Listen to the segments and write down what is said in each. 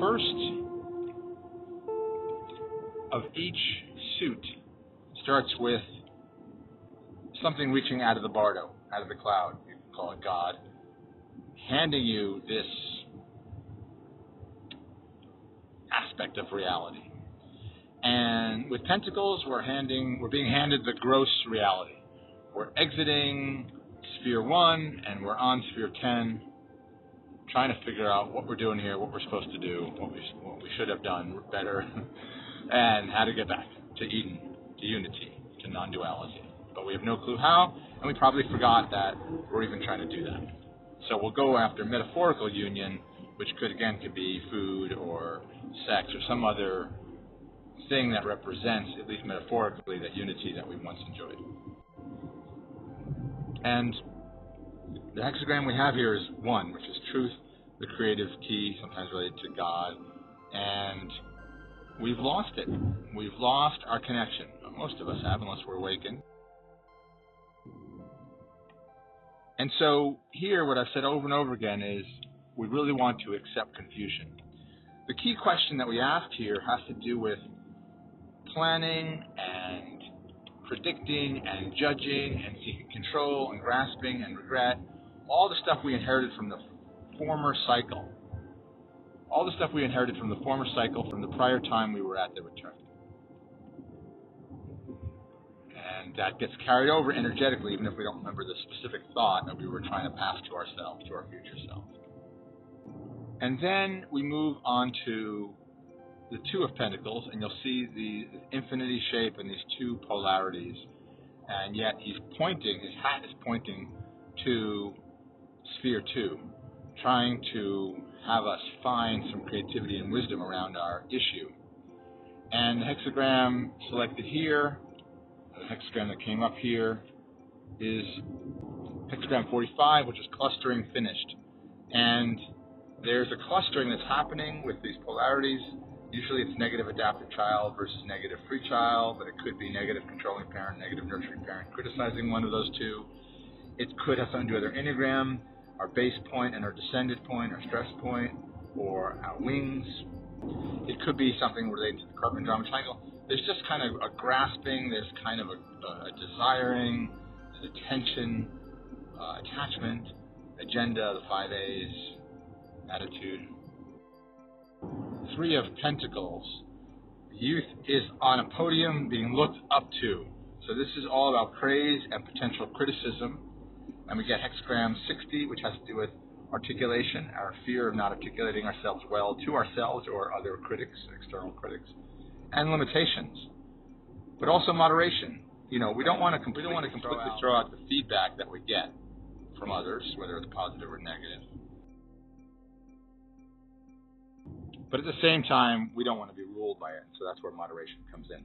first of each suit starts with something reaching out of the Bardo, out of the cloud, you can call it God, handing you this aspect of reality. And with Pentacles, we're being handed the gross reality. We're exiting Sphere 1 and we're on Sphere 10, trying to figure out what we're doing here, what we're supposed to do, what we should have done better, and how to get back to Eden, to unity, to non-duality. But we have no clue how, and we probably forgot that we're even trying to do that. So we'll go after metaphorical union, which could be food or sex or some other thing that represents, at least metaphorically, that unity that we once enjoyed. And the hexagram we have here is 1, which is truth, the creative key, sometimes related to God, and we've lost it. We've lost our connection. Most of us have, unless we're awakened. And so here, what I've said over and over again is, we really want to accept confusion. The key question that we ask here has to do with planning and predicting and judging and seeking control and grasping and regret, all the stuff we inherited from the former cycle. All the stuff we inherited from the former cycle, from the prior time we were at the return. And that gets carried over energetically, even if we don't remember the specific thought that we were trying to pass to ourselves, to our future self. And then we move on to the 2 of Pentacles, and you'll see the infinity shape and these 2 polarities. And yet he's pointing, his hat is pointing to Sphere 2, trying to have us find some creativity and wisdom around our issue. And the hexagram selected here, the hexagram that came up here, is hexagram 45, which is clustering finished. And there's a clustering that's happening with these polarities. Usually it's negative adaptive child versus negative free child, but it could be negative controlling parent, negative nurturing parent, criticizing one of those 2. It could have something to do with our enneagram, our base point and our descended point, our stress point, or our wings. It could be something related to the Karpman drama triangle. There's just kind of a grasping, there's kind of a desiring, there's a tension, attachment, agenda, the 5 A's, attitude. 3 of Pentacles. Youth is on a podium being looked up to. So this is all about praise and potential criticism. And we get hexagram 60, which has to do with articulation, our fear of not articulating ourselves well to ourselves or other critics, external critics, and limitations. But also moderation. You know, we don't want to completely throw out the feedback that we get from others, whether it's positive or negative. But at the same time, we don't want to be ruled by it, so that's where moderation comes in.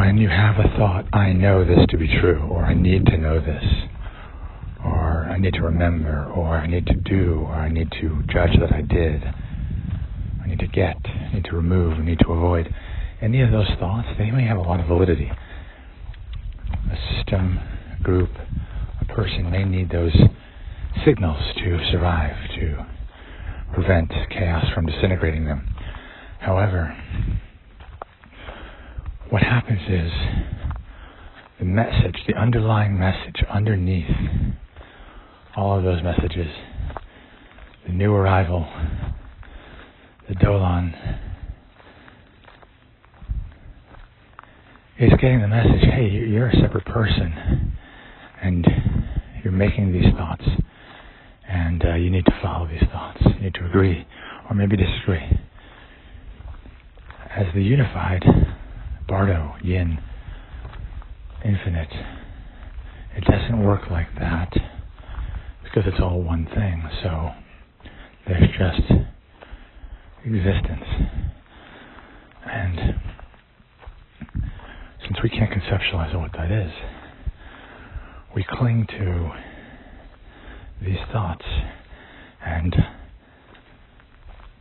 when you have a thought, I know this to be true, or I need to know this, or I need to remember, or I need to do, or I need to judge that I did, I need to get, I need to remove, I need to avoid, any of those thoughts, they may have a lot of validity. A system, a group, a person may need those signals to survive, to prevent chaos from disintegrating them. However, what happens is the message, the underlying message underneath all of those messages, the new arrival, the Dolan, is getting the message, hey, you're a separate person, and you're making these thoughts, and you need to follow these thoughts. You need to agree, or maybe disagree. As the unified Bardo, yin, infinite, it doesn't work like that because it's all one thing. So there's just existence. And since we can't conceptualize what that is, we cling to these thoughts and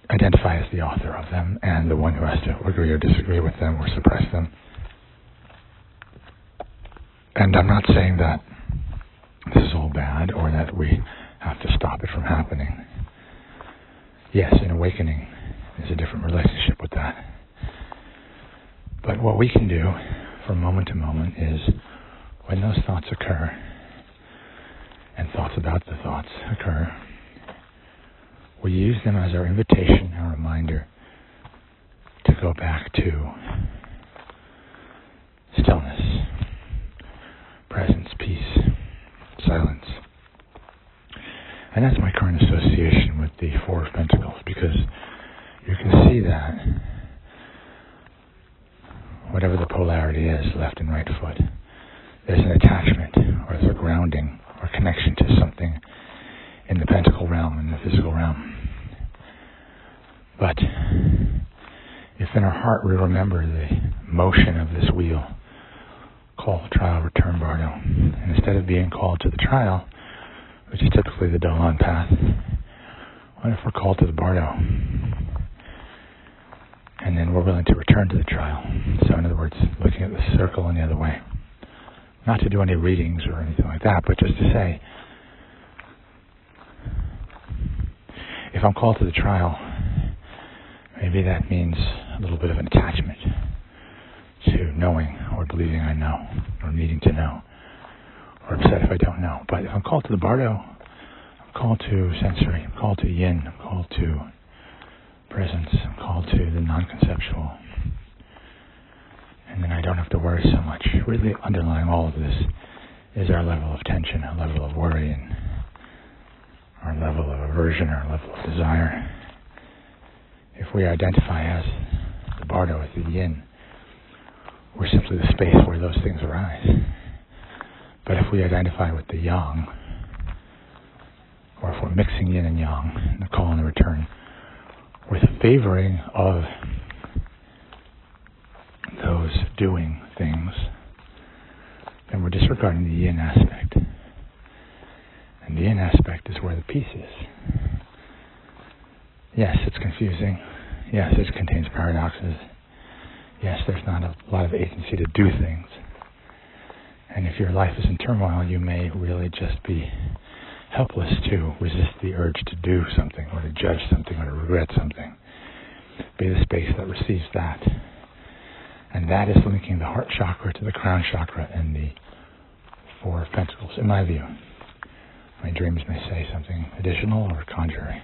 identify as the author of them and the one who has to agree or disagree with them or suppress them. And I'm not saying that this is all bad or that we have to stop it from happening. Yes, an awakening is a different relationship with that. But what we can do from moment to moment is when those thoughts occur and thoughts about the thoughts occur, we use them as our invitation, our reminder to go back to stillness, presence, peace, silence. And that's my current association with the Four of Pentacles, because you can see that whatever the polarity is, left and right foot, there's an attachment, or there's a grounding, or connection to something in the pentacle realm, in the physical realm. But if in our heart we remember the motion of this wheel, call, trial, return, Bardo, and instead of being called to the trial, which is typically the Dolan path, what if we're called to the Bardo? And then we're willing to return to the trial. So in other words, looking at the circle in the other way. Not to do any readings or anything like that, but just to say, if I'm called to the trial, maybe that means a little bit of an attachment to knowing or believing I know, or needing to know, or upset if I don't know. But if I'm called to the Bardo, I'm called to sensory, I'm called to yin, I'm called to presence, I'm called to the non-conceptual. And then I don't have to worry so much. Really underlying all of this is our level of tension, our level of worry, and our level of aversion, our level of desire. If we identify as the Bardo, as the yin, we're simply the space where those things arise. But if we identify with the yang, or if we're mixing yin and yang, the call and the return, with a favoring of those doing things, then we're disregarding the yin aspect. And the yin aspect is where the peace is. Yes, it's confusing. Yes, it contains paradoxes. Yes, there's not a lot of agency to do things. And if your life is in turmoil, you may really just be helpless to resist the urge to do something, or to judge something, or to regret something. Be the space that receives that. And that is linking the heart chakra to the crown chakra and the Four of Pentacles, in my view. My dreams may say something additional or contrary.